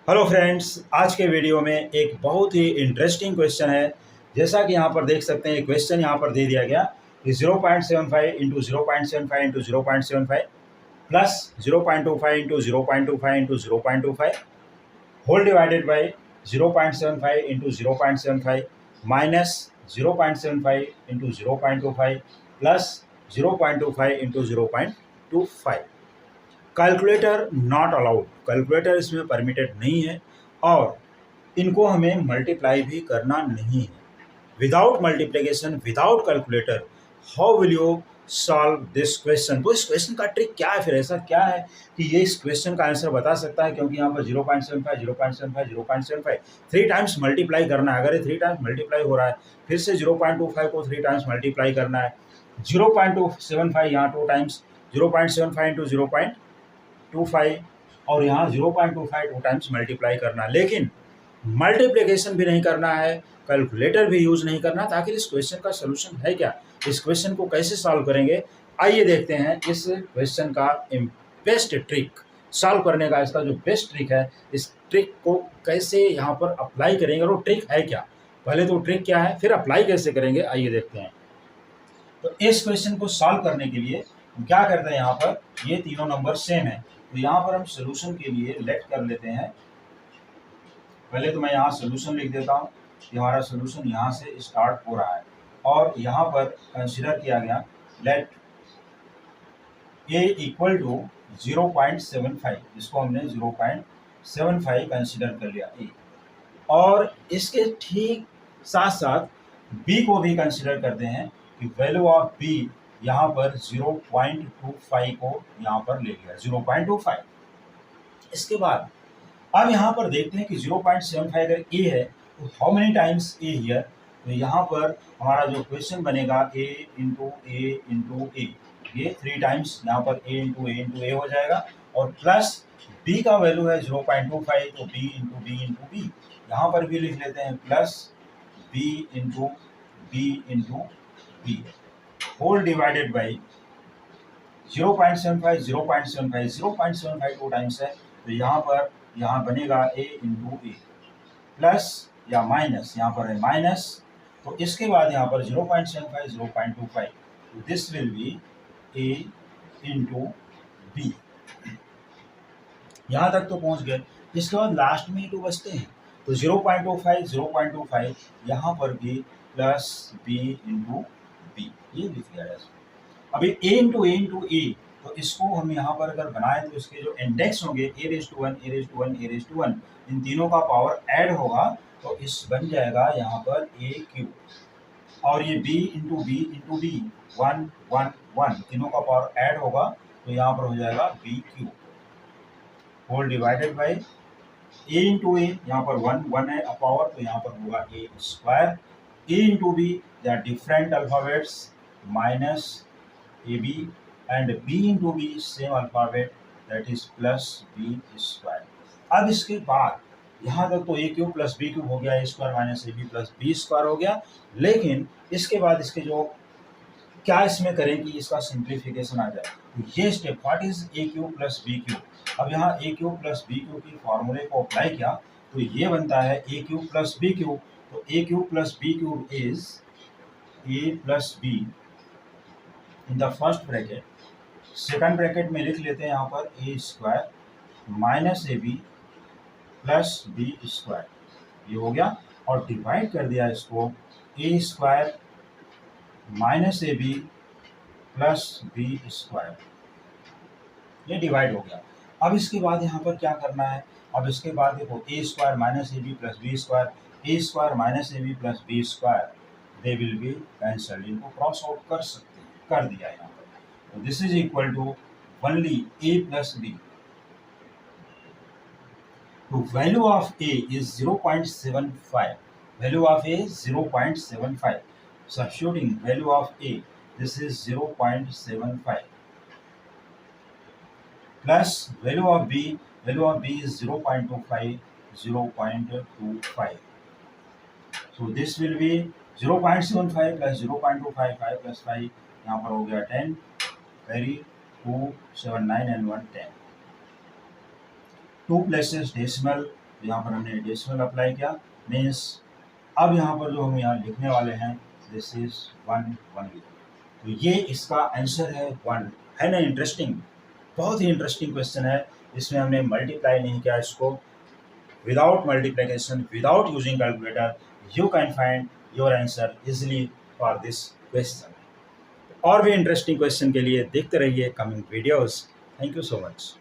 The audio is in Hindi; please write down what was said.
हेलो फ्रेंड्स, आज के वीडियो में एक बहुत ही इंटरेस्टिंग क्वेश्चन है। जैसा कि यहाँ पर देख सकते हैं, क्वेश्चन यहाँ पर दे दिया गया कि 0.75 into 0.75 into 0.75 plus 0.25 into 0.25 into 0.25 whole divided by 0.75 into 0.75 minus 0.75 into 0.25 plus 0.25 into 0.25। Calculator not allowed, calculator इसमें परमिटेड नहीं है और इनको हमें मल्टीप्लाई भी करना नहीं है। Without multiplication, without calculator, how will you solve this question. तो इस क्वेश्चन का ट्रिक क्या है, फिर ऐसा क्या है कि ये इस क्वेश्चन का आंसर बता सकता है, क्योंकि यहाँ पर 0.75 0.75 0.75 थ्री टाइम्स मल्टीप्लाई करना है। अगर ये थ्री टाइम्स मल्टीप्लाई हो रहा है, फिर से 0.25 को थ्री टाइम्स मल्टीप्लाई करना है। 0.275 यहाँ टू टाइम्स, 0.75 इंटू 0.25 और यहाँ 0.25 टू टाइम्स मल्टीप्लाई करना, लेकिन मल्टीप्लिकेशन भी नहीं करना है, कैलकुलेटर भी यूज नहीं करना। तो आखिर इस क्वेश्चन का सोल्यूशन है क्या, इस क्वेश्चन को कैसे सॉल्व करेंगे, आइए देखते हैं इस क्वेश्चन का बेस्ट ट्रिक सॉल्व करने का। इसका जो बेस्ट ट्रिक है, इस ट्रिक को कैसे यहाँ पर अप्लाई करेंगे और वो ट्रिक है क्या। पहले तो ट्रिक क्या है, फिर अप्लाई कैसे करेंगे, आइए देखते हैं। तो इस क्वेश्चन को सॉल्व करने के लिए हम क्या करते हैं, यहाँ पर ये तीनों नंबर सेम है, तो यहाँ पर हम सोल्यूशन के लिए लेट कर लेते हैं। पहले तो मैं यहाँ सोल्यूशन लिख देता हूँ कि हमारा सोल्यूशन यहाँ से स्टार्ट हो रहा है और यहाँ पर कंसिडर किया गया लेट ए इक्वल टू 0.75, इसको हमने 0.75 कंसिडर कर लिया ए, और इसके ठीक साथ साथ बी को भी कंसिडर करते हैं कि वैल्यू ऑफ बी यहाँ पर 0.25 को यहाँ पर ले लिया 0.25। इसके बाद अब यहाँ पर देखते हैं कि 0.75 अगर ए है तो how many times A here. तो यहाँ पर हमारा जो क्वेश्चन बनेगा ए इंटू ए, ये थ्री टाइम्स यहाँ पर ए इंटू ए हो जाएगा, और प्लस बी का वैल्यू है 0.25, तो बी इंटू बी यहाँ पर भी लिख लेते हैं, plus B into B whole divided by 0.75 0.75 two times है, तो यहाँ बनेगा ए इंटू ए प्लस या माइनस, यहाँ पर है माइनस, तो इसके बाद यहाँ पर 0.75 0.25, तो this will be A into B. यहाँ तक तो पहुँच गए। इसके बाद लास्ट में टू बचते हैं, तो 0.25 यहाँ पर भी प्लस बी इंटू बी, ये लिख दिया है। अभी ए इंटू ए, तो इसको हम यहाँ पर अगर बनाए तो इसके जो इंडेक्स होंगे ए रेज टू वन, इन तीनों का पावर ऐड होगा, तो इस बन जाएगा यहाँ पर ए क्यू, और ये बी इंटू बी 1 1 1, तीनों का पावर ऐड होगा, तो यहाँ पर हो जाएगा B Q whole divided by A into A, यहाँ पर 1 1 है पावर, तो यहाँ पर होगा A square. A into B, they are different alphabets, minus A B, and b into b same alphabet, that is plus B square. अब इसके बाद यहाँ तक तो A cube plus B cube हो गया, A square minus A B plus B square हो गया, लेकिन इसके बाद इसके जो क्या इसमें करें कि इसका सिंप्लीफिकेशन आ जाए, तो ये step what is A cube plus B cube. अब यहाँ A cube plus B cube की फॉर्मूले को अप्लाई किया, तो ये बनता है A cube plus B cube, तो A cube plus B cube is A plus B in the first bracket, second bracket में लिख लेते हैं यहाँ पर A square minus A B plus B square, ये हो गया, और डिवाइड कर दिया इसको A square minus A B plus B square, ये डिवाइड हो गया। अब इसके बाद यहाँ पर क्या करना है, अब इसके बाद देखो A square minus A B plus B square, A square minus A B plus B square, they will be cancelled, इनको क्रॉस आउट कर सकते हैं, कर दिया यहाँ पर। So this is equal to only a plus b. So value of a is 0.75. Value of a is 0.75. Substituting value of a, this is 0.75. Plus value of b is 0.25, 0.25. So this will be 0.75 plus 0.25, 5 plus 5, यहाँ पर हो गया 10, very 2 7 9 and 1 10, 2 places decimal, तो यहाँ पर हमने डेसिमल अप्लाई किया, मीन्स अब यहाँ पर जो हम यहाँ लिखने वाले हैं दिस इज 1 1, तो ये इसका आंसर है 1। है ना इंटरेस्टिंग, बहुत ही इंटरेस्टिंग क्वेश्चन है। इसमें हमने मल्टीप्लाई नहीं किया इसको, without multiplication, without using calculator you can find your answer easily for this question. और भी इंटरेस्टिंग क्वेश्चन के लिए देखते रहिए coming videos. Thank you so much.